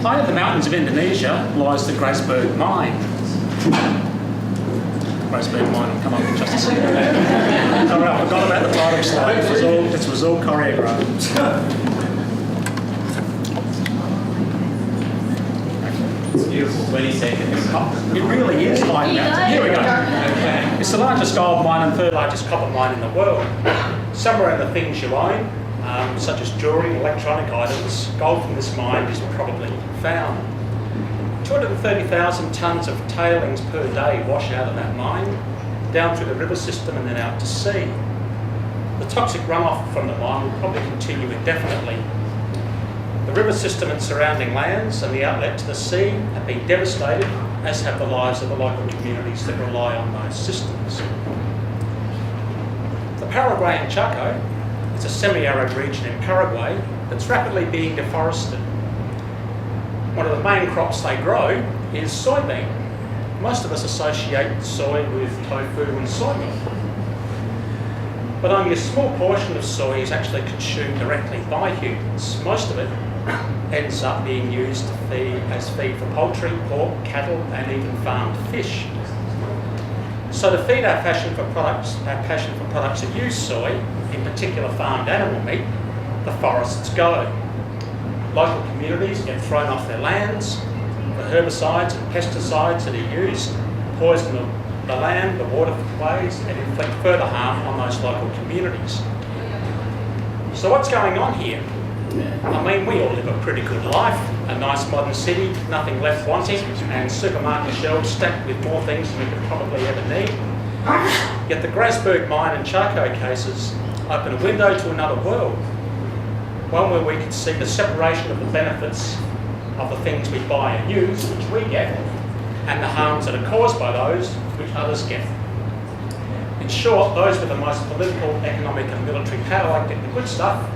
plain of the mountains of Indonesia lies the Grasberg mine. Grasberg mine will come up in just a second. All right, I forgot about the bottom slide. This was all choreographed. Beautiful, 20 seconds. It really is like that. Here we go. Okay. It's the largest gold mine and third largest copper mine in the world. Somewhere in the things you own, such as jewellery, electronic items, gold from this mine is probably found. 230,000 tonnes of tailings per day wash out of that mine, down through the river system and then out to sea. The toxic runoff from the mine will probably continue indefinitely. The river system and surrounding lands and the outlet to the sea have been devastated, as have the lives of the local communities that rely on those systems. The Paraguayan Chaco is a semi-arid region in Paraguay that's rapidly being deforested. One of the main crops they grow is soybean. Most of us associate soy with tofu and soy milk. But only a small portion of soy is actually consumed directly by humans. Most of it ends up being used as feed for poultry, pork, cattle and even farmed fish. So to feed our passion for products that use soy, in particular farmed animal meat, the forests go. Local communities get thrown off their lands, the herbicides and pesticides that are used poison the land, the waterways and inflict further harm on those local communities. So what's going on here? I mean, we all live a pretty good life, a nice modern city, nothing left wanting, and supermarket shelves stacked with more things than we could probably ever need. Yet the Grasberg mine and Chaco cases open a window to another world, one where we can see the separation of the benefits of the things we buy and use, which we get, and the harms that are caused by those, which others get. In short, those with the most political, economic and military power get the good stuff,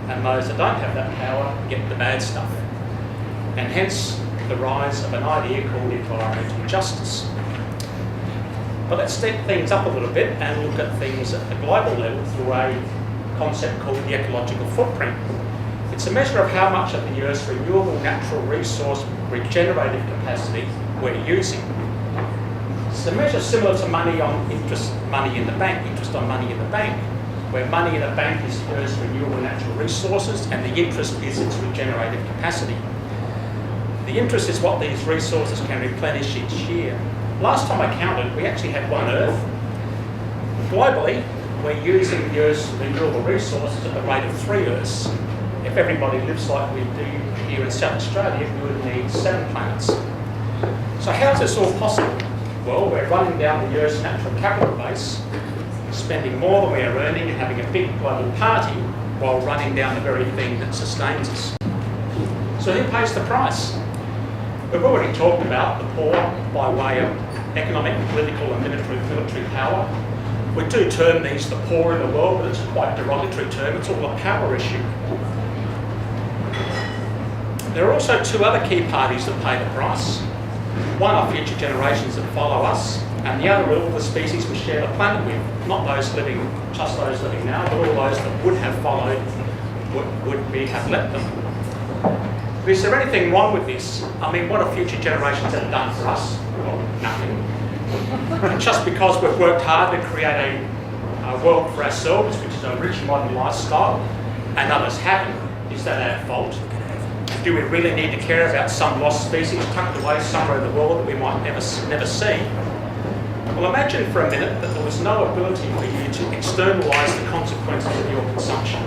and those that don't have that power get the bad stuff. And hence the rise of an idea called environmental justice. But let's step things up a little bit and look at things at the global level through a concept called the ecological footprint. It's a measure of how much of the Earth's renewable natural resource regenerative capacity we're using. It's a measure similar to money on interest, money in the bank, interest on money in the bank, where money in a bank is the Earth's renewable natural resources and the interest is its regenerative capacity. The interest is what these resources can replenish each year. Last time I counted, we actually had one Earth. Globally, we're using the Earth's renewable resources at the rate of 3 Earths. If everybody lives like we do here in South Australia, we would need 7 planets. So how is this all possible? Well, we're running down the Earth's natural capital base, spending more than we are earning and having a big global party while running down the very thing that sustains us. So who pays the price? We've already talked about the poor by way of economic, political and military power. We do term these the poor in the world, but it's a quite derogatory term. It's all a power issue. There are also 2 other key parties that pay the price. One are future generations that follow us, and the other are all the species we share the planet with, not just those living now, but all those that would have followed, would we have let them. But is there anything wrong with this? I mean, what have future generations ever done for us? Well, nothing. And just because we've worked hard to create a world for ourselves, which is a rich modern lifestyle, and others haven't, is that our fault? Do we really need to care about some lost species tucked away somewhere in the world that we might never see? Well, imagine for a minute that there was no ability for you to externalise the consequences of your consumption.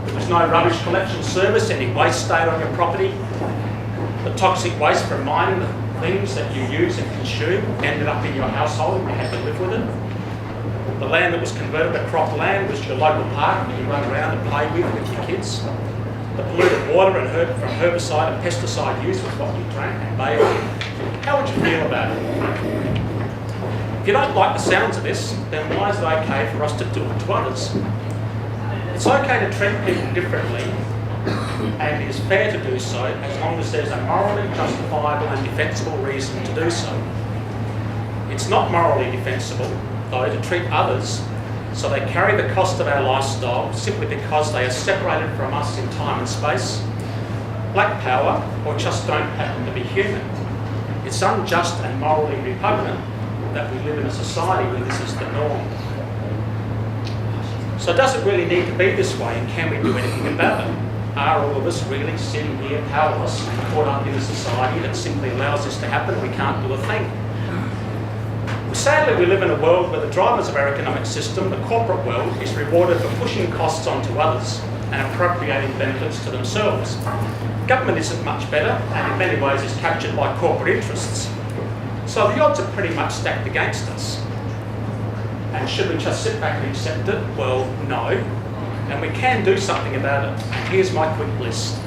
There was no rubbish collection service, any waste stayed on your property. The toxic waste from mining, the things that you use and consume, ended up in your household and you had to live with it. The land that was converted to crop land was your local park that you run around and play with your kids. The polluted water and from herbicide and pesticide use was what you drank and bathed in. How would you feel about it? If you don't like the sounds of this, then why is it okay for us to do it to others? It's okay to treat people differently, and it is fair to do so as long as there's a morally justifiable and defensible reason to do so. It's not morally defensible, though, to treat others so they carry the cost of our lifestyle simply because they are separated from us in time and space, lack power, or just don't happen to be human. It's unjust and morally repugnant that we live in a society where this is the norm. So does it really need to be this way, and can we do anything about it? Are all of us really sitting here powerless and caught up in a society that simply allows this to happen and we can't do a thing? Sadly, we live in a world where the drivers of our economic system, the corporate world, is rewarded for pushing costs onto others and appropriating benefits to themselves. Government isn't much better, and in many ways is captured by corporate interests. So the odds are pretty much stacked against us. And should we just sit back and accept it? Well, no. And we can do something about it. And here's my quick list.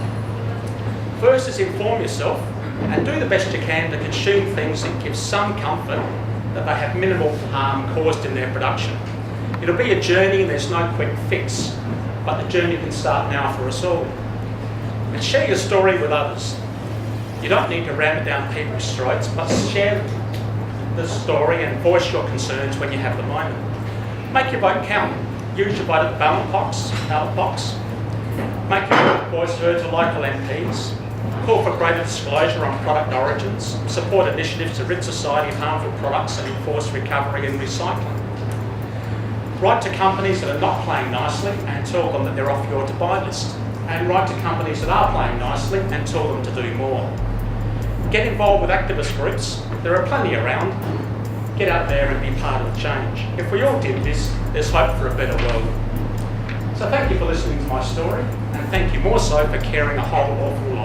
First is inform yourself and do the best you can to consume things that give some comfort that they have minimal harm caused in their production. It'll be a journey and there's no quick fix, but the journey can start now for us all. And share your story with others. You don't need to ram it down people's throats, but share the story and voice your concerns when you have the moment. Make your vote count. Use your vote at the ballot box. Make your voice heard to local MPs. Call for greater disclosure on product origins. Support initiatives to rid society of harmful products and enforce recovery and recycling. Write to companies that are not playing nicely and tell them that they're off your to-buy list. And write to companies that are playing nicely and tell them to do more. Get involved with activist groups. There are plenty around. Get out there and be part of the change. If we all did this, there's hope for a better world. So thank you for listening to my story, and thank you more so for caring a whole awful lot